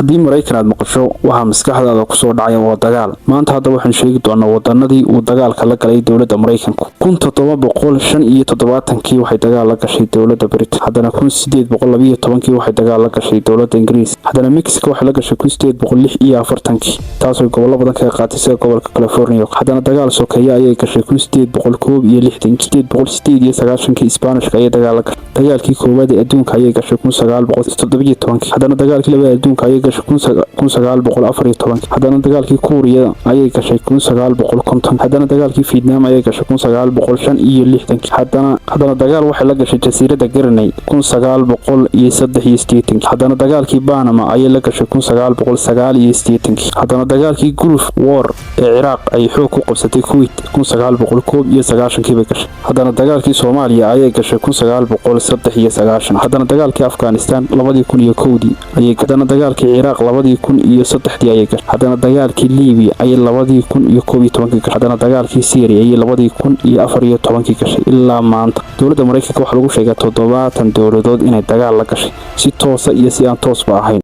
haddii Mareykan aad maqasho waxa maskaxdaada ku soo dhacaya waa dagaal. Maanta hadda waxaan sheegi doonaa wadanadii uu dagaalka la galay dawladda Mareykanku. 1775kii waxay dagaal la gashay dawladda Britain, haddana 1812kii waxay dagaal la gashay dawladda Ingiriis, haddana Mexico waxay la gashay 1846kii taasoo gobolo badan ka qaatay sida gobolka California, haddana dagaal sokeeye ayay gashay 1861kii, 1898kii Isbaanishka ayay dagaal la gashay, dagaalkii koowaad ee adduunka ayay gashay 1917, haddana dagaalkii labaad ee adduunka ayay gashay 1914, haddana dagaalkii Kuuriyada ayay gashay 1950, haddana dagaalkii Vietnam ayay gashay 1965, haddana dagaal waxay la gashay jasiiradda Guinea 1983, haddana dagaalkii Panama ayay la gashay 1989, haddana dagaalkii Gulf War ee Ciraaq ay xoog ku qabsatay Kuwait 1991kii bay gashay, haddana dagaalkii Soomaaliya ayay gashay 1993, haddana dagaalkii Afghanistan 2001 ayay, haddana dagaalkii Ciraaq 2003 ayay gashay, haddana dagaalkii Liibiya ayay 2011 gashay, haddana dagaalkii Syria ayay 2014 gashay. ilaa maanta dawladda Mareykanka waxa lagu sheegay 70 dawladood inay dagaal la gashay si toos ah iyo si aan toosba ahayn.